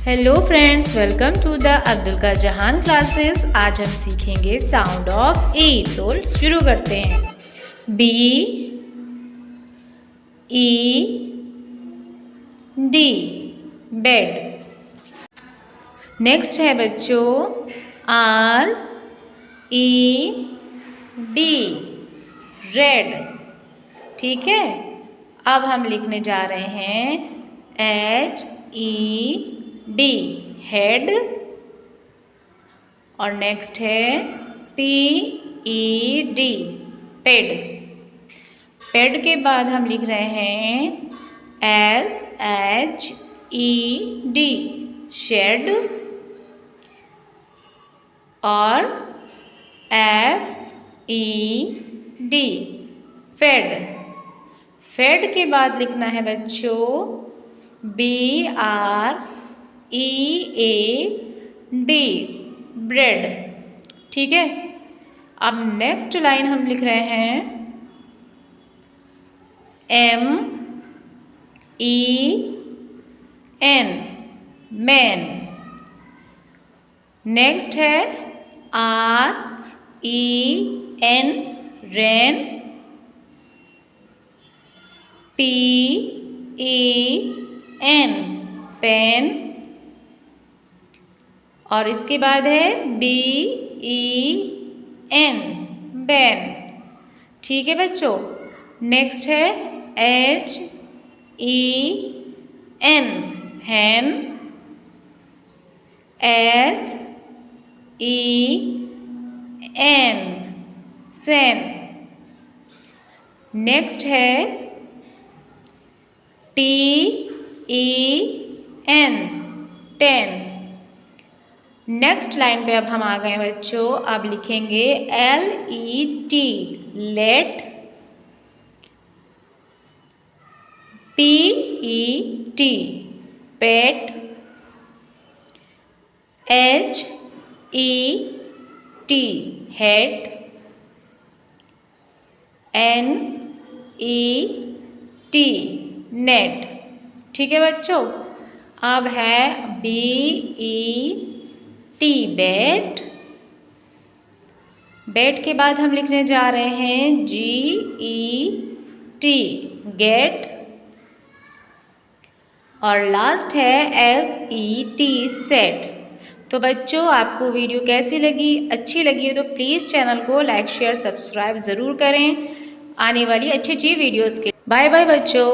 Hello friends, welcome to the Abdul का जहान classes. आज हम सीखेंगे साउंड ऑफ ई। तो शुरू करते हैं। B E D, bed. Next है बच्चों आर ई डी, रेड। ठीक है, अब हम लिखने जा रहे हैं एच ई डी, हेड। और नेक्स्ट है P E D, ped. Ped के बाद हम लिख रहे हैं S H E D, shed. और F E D, fed. Fed के बाद लिखना है बच्चों B R E A D, bread. ठीक है, अब नेक्स्ट लाइन हम लिख रहे हैं M E N, men. Next है R E N, ren. P E N, pen. और इसके बाद है बी ई एन, बैन। ठीक है बच्चों, नेक्स्ट है H E N, hen. S E N, sen. Next है T E N, ten. Next line पे अब हम आ गए बच्चों। अब लिखेंगे L E T, let. P E T, pet. H E T, head. N E T, net. ठीक है बच्चों, अब है B E T, bet. Bet के बाद हम लिखने जा रहे हैं जी ई टी, गेट। और लास्ट है एस ई टी, सेट। तो बच्चों, आपको वीडियो कैसी लगी? अच्छी लगी हो तो प्लीज़ चैनल को लाइक शेयर सब्सक्राइब ज़रूर करें आने वाली अच्छी वीडियोज़ के। बाय बाय बच्चों।